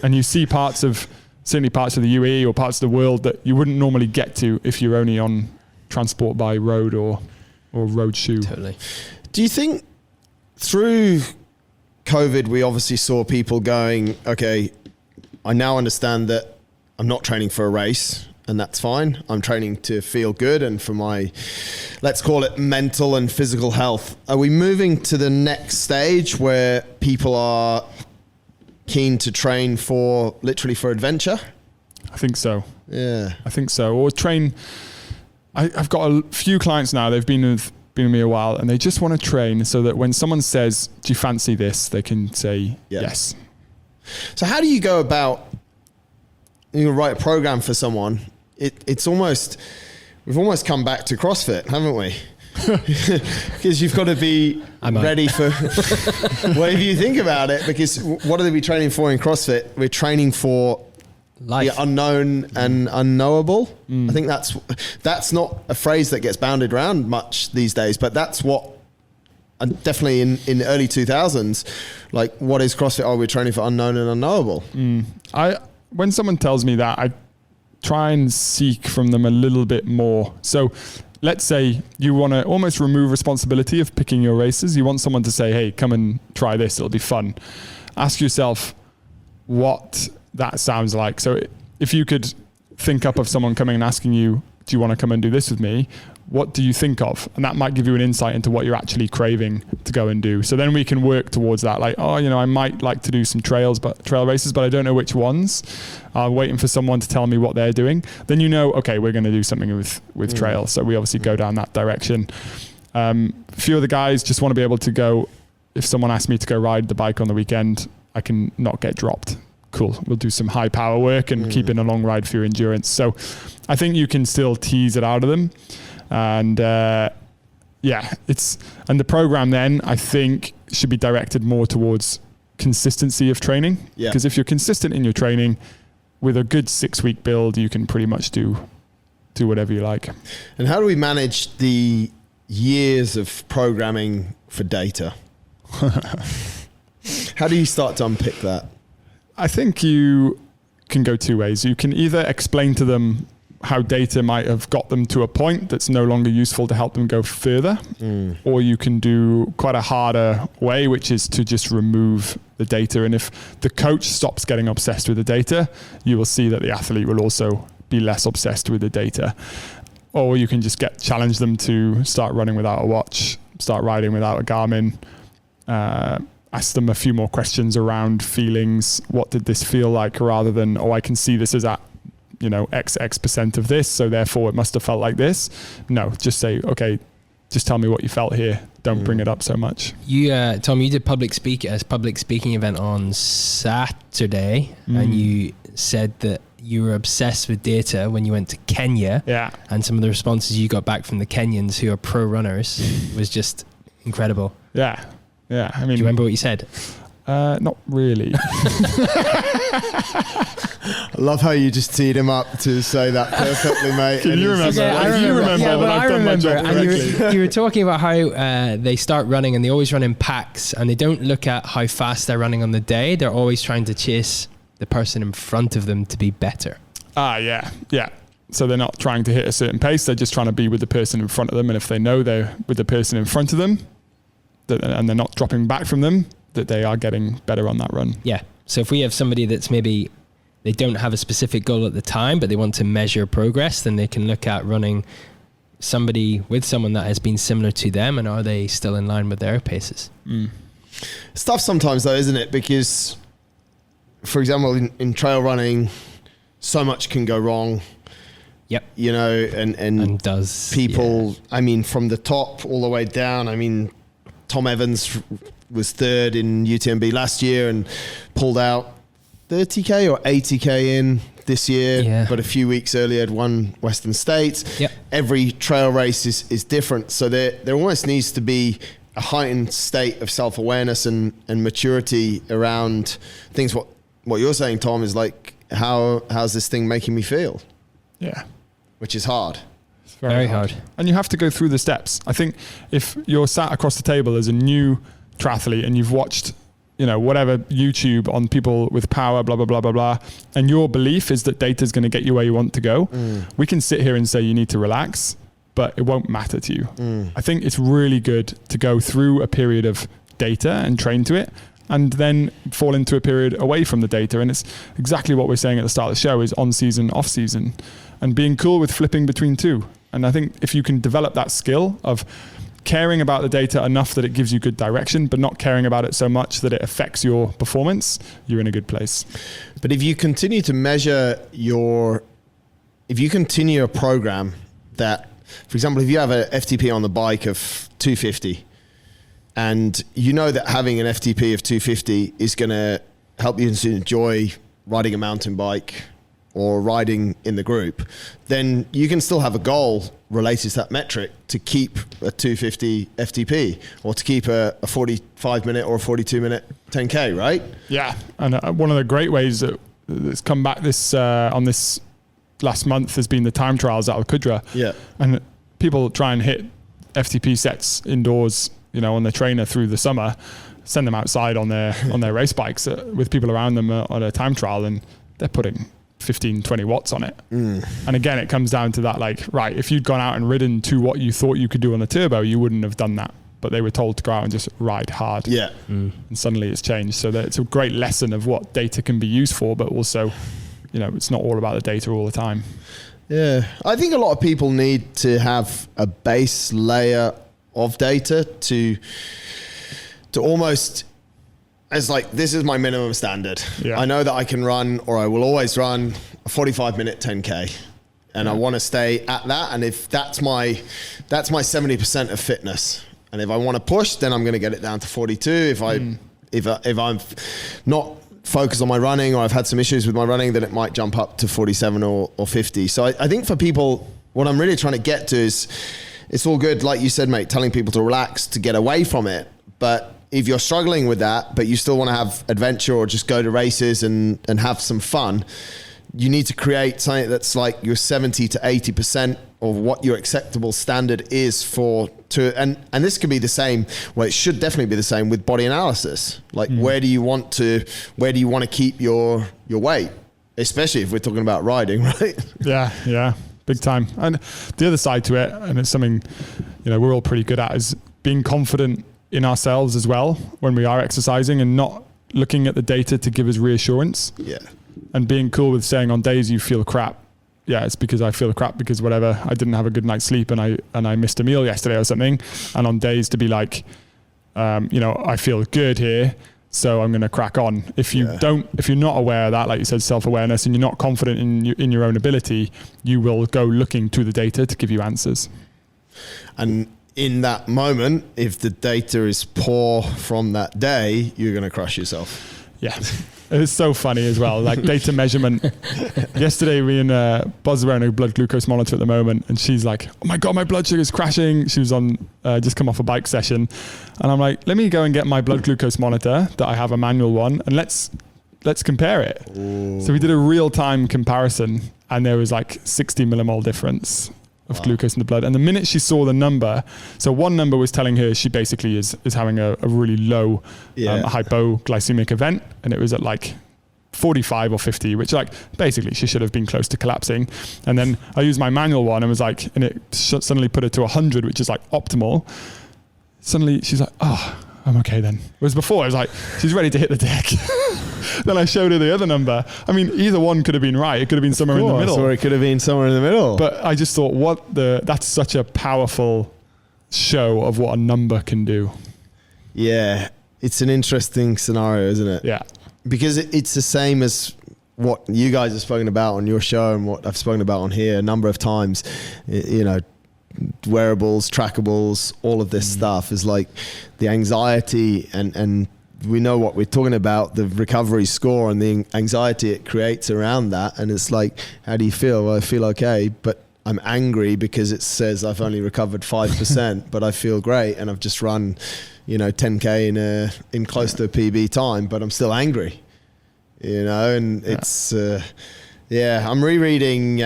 And you see certainly parts of the UAE or parts of the world that you wouldn't normally get to if you're only on transport by road or road shoe. Totally. Do you think through COVID, we obviously saw people going, okay, I now understand that I'm not training for a race, and that's fine. I'm training to feel good and for my, let's call it, mental and physical health. Are we moving to the next stage where people are keen to train for literally for adventure? I think so. Yeah. I think so. Or train. I've got a few clients now, they've been with me a while, and they just want to train so that when someone says, do you fancy this? They can say yes. So how do you go about, you write a program for someone? It's almost, we've almost come back to CrossFit, haven't we? Because you've got to be ready for whatever you think about it, because what are we training for in CrossFit? We're training for life. The unknown and unknowable. I think that's not a phrase that gets bounded around much these days, but that's what definitely in the early 2000s, like, what is CrossFit? Oh, we're training for unknown and unknowable. When someone tells me that, I try and seek from them a little bit more. So let's say you want to almost remove responsibility of picking your races. You want someone to say, hey, come and try this, it'll be fun. Ask yourself what that sounds like. So if you could think up of someone coming and asking you, do you want to come and do this with me? What do you think of? And that might give you an insight into what you're actually craving to go and do. So then we can work towards that. Like, oh, you know, I might like to do some trail races, but I don't know which ones. I'm waiting for someone to tell me what they're doing. Then you know, okay, we're going to do something with trail. So we obviously go down that direction. A few of the guys just want to be able to go, if someone asks me to go ride the bike on the weekend, I can not get dropped. Cool. We'll do some high power work and keep in a long ride for your endurance. So I think you can still tease it out of them. And and the program then, I think, should be directed more towards consistency of training. Because if you're consistent in your training with a good 6-week build, you can pretty much do whatever you like. And how do we manage the years of programming for data? How do you start to unpick that? I think you can go 2 ways. You can either explain to them how data might have got them to a point that's no longer useful to help them go further. Or you can do quite a harder way, which is to just remove the data. And if the coach stops getting obsessed with the data, you will see that the athlete will also be less obsessed with the data. Or you can just challenge them to start running without a watch, start riding without a Garmin, ask them a few more questions around feelings. What did this feel like, rather than, I can see this is at, X% of this, so therefore it must have felt like this. No, just say, okay, just tell me what you felt here. Don't bring it up so much. You, Tom, you did public speaking event on Saturday, and you said that you were obsessed with data when you went to Kenya. Yeah. And some of the responses you got back from the Kenyans who are pro runners was just incredible. Yeah. Yeah. I mean, do you remember what you said? Not really. I love how you just teed him up to say that perfectly, mate. Can you remember? I remember. And you were talking about how they start running and they always run in packs, and they don't look at how fast they're running on the day. They're always trying to chase the person in front of them to be better. Yeah. So they're not trying to hit a certain pace. They're just trying to be with the person in front of them. And if they know they're with the person in front of them, and they're not dropping back from them, that they are getting better on that run. Yeah. So if we have somebody that's maybe they don't have a specific goal at the time, but they want to measure progress, then they can look at running somebody with someone that has been similar to them, and are they still in line with their paces? It's tough sometimes though, isn't it? Because, for example, in trail running, so much can go wrong. Yep. And does people, from the top all the way down. Tom Evans was third in UTMB last year and pulled out 30k or 80k in this year, but a few weeks earlier had won Western States. Yep. Every trail race is different. So there almost needs to be a heightened state of self-awareness and maturity around things. What you're saying, Tom, is like, how's this thing making me feel? Yeah. Which is hard. It's very hard. And you have to go through the steps. I think if you're sat across the table as a new triathlete and you've watched whatever YouTube on people with power, blah, blah, blah, blah, blah, and your belief is that data is going to get you where you want to go, we can sit here and say you need to relax, but it won't matter to you. I think it's really good to go through a period of data and train to it, and then fall into a period away from the data. And it's exactly what we're saying at the start of the show, is on season, off season, and being cool with flipping between two. And I think if you can develop that skill of caring about the data enough that it gives you good direction, but not caring about it so much that it affects your performance, you're in a good place. But if you continue to measure if you continue a program that, for example, if you have a FTP on the bike of 250, and you know that having an FTP of 250 is going to help you to enjoy riding a mountain bike or riding in the group, then you can still have a goal related to that metric to keep a 250 FTP or to keep a 45 minute or a 42 minute 10K, right? Yeah. And one of the great ways that's come back on this last month has been the time trials out of Kudra. Yeah. And people try and hit FTP sets indoors, on the trainer through the summer, send them outside on their race bikes with people around them on a time trial, and they're putting 15, 20 watts on it. And again, it comes down to that, right, if you'd gone out and ridden to what you thought you could do on the turbo, you wouldn't have done that. But they were told to go out and just ride hard. Yeah. And suddenly it's changed. So that it's a great lesson of what data can be used for, but also, it's not all about the data all the time. Yeah. I think a lot of people need to have a base layer of data to almost, it's like, this is my minimum standard. Yeah. I know that I can run, or I will always run, a 45-minute 10K, and I want to stay at that. And if that's my 70% of fitness, and if I want to push, then I'm going to get it down to 42. If I'm not focused on my running, or I've had some issues with my running, then it might jump up to 47 or 50. So I think for people, what I'm really trying to get to is, it's all good, like you said, mate, telling people to relax, to get away from it. But if you're struggling with that, but you still want to have adventure or just go to races and have some fun, you need to create something that's like your 70 to 80% of what your acceptable standard is and this could be the same, well, it should definitely be the same with body analysis. Like, where do you want to keep your weight? Especially if we're talking about riding, right? Yeah. big time. And the other side to it, and it's something, we're all pretty good at, is being confident in ourselves as well when we are exercising, and not looking at the data to give us reassurance. Yeah. And being cool with saying on days you feel crap, yeah, it's because I feel crap because whatever, I didn't have a good night's sleep and I missed a meal yesterday or something. And on days to be like, I feel good here, so I'm going to crack on. If you're not aware of that, like you said, self-awareness, and you're not confident in your own ability, you will go looking to the data to give you answers. And in that moment, if the data is poor from that day, you're going to crush yourself. Yeah. It's so funny as well, like data measurement. Yesterday, me and Buzz are wearing a blood glucose monitor at the moment, and she's like, "Oh my God, my blood sugar is crashing." She was on, just come off a bike session. And I'm like, let me go and get my blood glucose monitor that I have a manual one, and let's compare it. Ooh. So we did a real-time comparison, and there was like 60 millimole difference of glucose in the blood. And the minute she saw the number, so one number was telling her she basically is having a really low hypoglycemic event, and it was at like 45 or 50, which like basically she should have been close to collapsing. And then I used my manual one and was like, and it suddenly put it to 100, which is like optimal. Suddenly she's like, "Oh, I'm okay then." Whereas before I was like, she's ready to hit the deck. Then I showed her the other number. I mean, either one could have been right. It could have been somewhere in the middle. Or it could have been somewhere in the middle. But I just thought, that's such a powerful show of what a number can do. Yeah. It's an interesting scenario, isn't it? Yeah. Because it's the same as what you guys have spoken about on your show and what I've spoken about on here a number of times. Wearables, trackables, all of this stuff is like the anxiety and we know what we're talking about, the recovery score and the anxiety it creates around that. And it's like, how do you feel? Well, I feel okay, but I'm angry because it says I've only recovered 5%, but I feel great. And I've just run, 10K in close to a PB time, but I'm still angry, and it's, I'm rereading,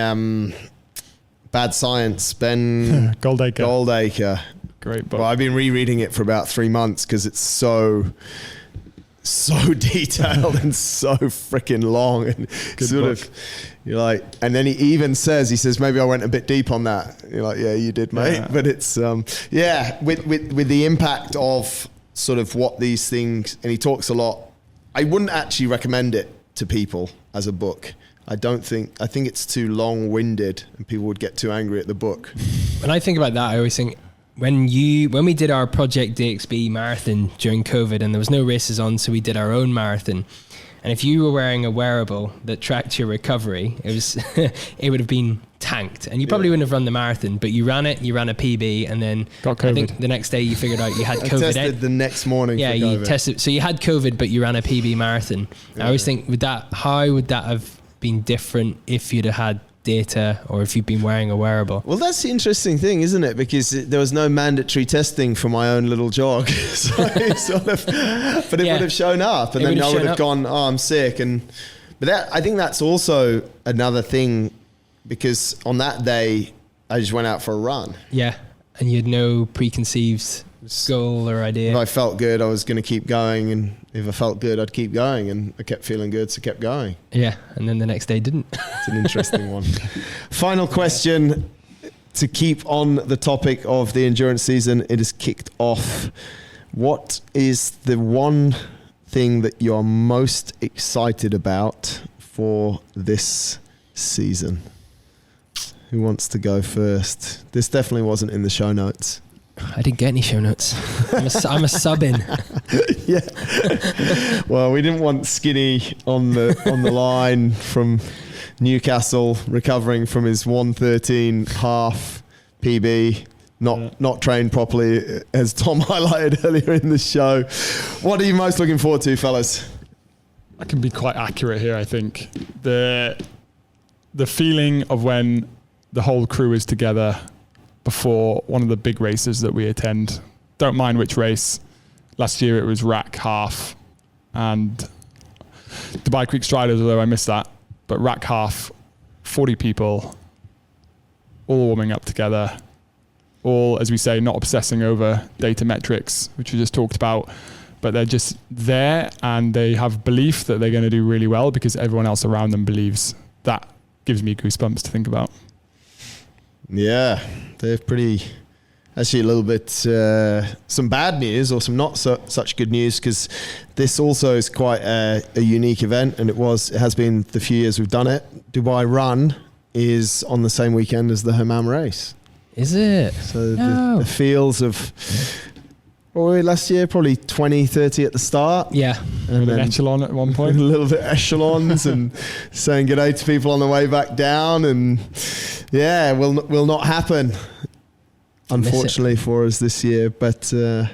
Bad Science, Ben Goldacre. Great book. Well, I've been rereading it for about 3 months because it's so detailed and so freaking long, and you're like, and then he says maybe I went a bit deep on that. You're like, yeah, you did, mate. Yeah. But it's with the impact of sort of what these things, and he talks a lot. I wouldn't actually recommend it to people as a book. I think it's too long-winded and people would get too angry at the book. When I think about that, I always think when we did our Project DXB marathon during COVID and there was no races on, so we did our own marathon. And if you were wearing a wearable that tracked your recovery, it would have been tanked, and you probably wouldn't have run the marathon, but you ran a PB, and then got COVID. I think the next day you figured out you had COVID. Tested the next morning. Yeah, you tested. So you had COVID, but you ran a PB marathon. Yeah. I always think how would that have been different if you'd have had data or if you've been wearing a wearable? Well, that's the interesting thing, isn't it? Because there was no mandatory testing for my own little jog. So it would have shown up, and then I would have gone, "Oh, I'm sick." But I think that's also another thing, because on that day I just went out for a run. Yeah, and you had no preconceived goal or idea. If I felt good, I was going to keep going, and if I felt good, I'd keep going, and I kept feeling good, so I kept going. Yeah, and then the next day didn't. It's an interesting one. Final question to keep on the topic of the endurance season. It is kicked off. What is the one thing that you're most excited about for this season? Who wants to go first? This definitely wasn't in the show notes. I didn't get any show notes. I'm a sub in. Yeah. Well, we didn't want Skinny on the line from Newcastle, recovering from his 1:13 half PB, not trained properly, as Tom highlighted earlier in the show. What are you most looking forward to, fellas? I can be quite accurate here, I think. The feeling of when the whole crew is together before one of the big races that we attend. Don't mind which race. Last year it was Rack Half and Dubai Creek Striders, although I missed that. But Rack Half, 40 people, all warming up together. All, as we say, not obsessing over data metrics, which we just talked about, but they're just there and they have belief that they're going to do really well because everyone else around them believes. That gives me goosebumps to think about. Yeah, they're pretty. Actually, a little bit some bad news or some not such good news, because this also is quite a unique event, and it has been the few years we've done it. Dubai Run is on the same weekend as the Himam race. Is it? So the fields of last year, probably 20, 30 at the start. Yeah. And an echelon at one point. A little bit echelons and saying good day to people on the way back down, and yeah, will not happen. Unfortunately for us this year, but yeah,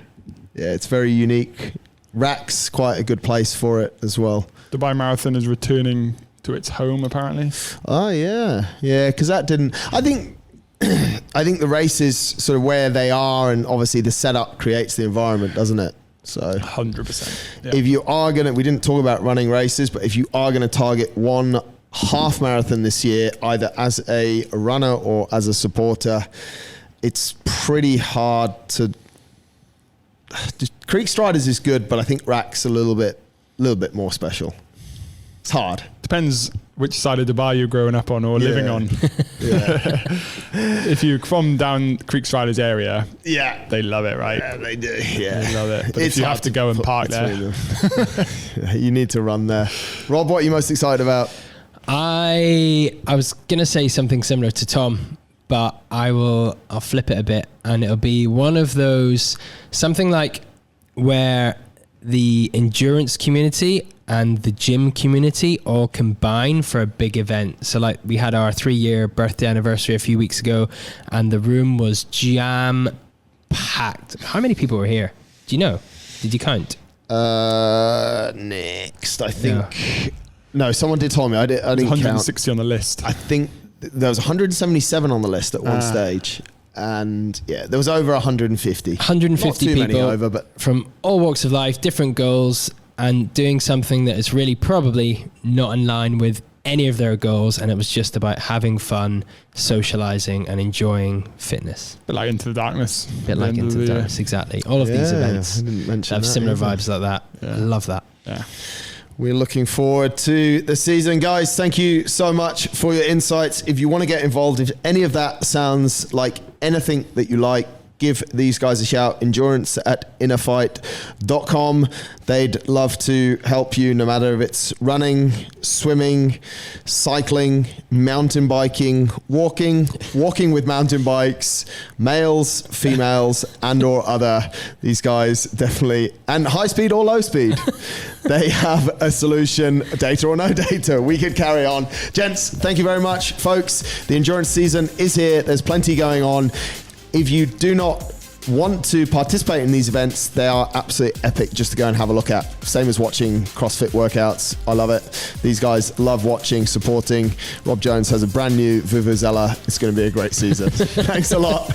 it's very unique. RAC's quite a good place for it as well. Dubai Marathon is returning to its home, apparently. Oh yeah, because that didn't. I think the race is sort of where they are, and obviously the setup creates the environment, doesn't it? So 100%. Yeah. If you are we didn't talk about running races, but if you are going to target one half marathon this year, either as a runner or as a supporter, it's pretty hard to. Creek Striders is good, but I think RAC's a little bit more special. It's hard. Depends which side of Dubai you're growing up on or living on. Yeah. If you're from down Creek Striders area, they love it, right? Yeah, they do. Yeah, they love it. But if you have to go and park there, you need to run there. Rob, what are you most excited about? I was gonna say something similar to Tom, but I'll flip it a bit, and it'll be one of those, something like where the endurance community and the gym community all combine for a big event. So like we had our 3-year birthday anniversary a few weeks ago, and the room was jam packed. How many people were here? Do you know? Did you count? Next, I think. No, someone did tell me. I didn't 160 count. on the list. I think there was 177 on the list at one stage, and there was over 150. 150 Not too people many over, but from all walks of life, different goals, and doing something that is really probably not in line with any of their goals, and it was just about having fun, socializing, and enjoying fitness. A bit like Into the Darkness. A bit like Into the Darkness, exactly. All of these events have similar vibes like that. I love that. Yeah. We're looking forward to the season. Guys, thank you so much for your insights. If you want to get involved, if any of that sounds like anything that you like, give these guys a shout. Endurance at InnerFight.com. They'd love to help you, no matter if it's running, swimming, cycling, mountain biking, walking with mountain bikes, males, females, and or other. These guys definitely, and high speed or low speed. They have a solution, data or no data. We could carry on. Gents, thank you very much. Folks, the endurance season is here. There's plenty going on. If you do not want to participate in these events, they are absolutely epic just to go and have a look at. Same as watching CrossFit workouts. I love it. These guys love watching, supporting. Rob Jones has a brand new Vuvuzela. It's going to be a great season. Thanks a lot.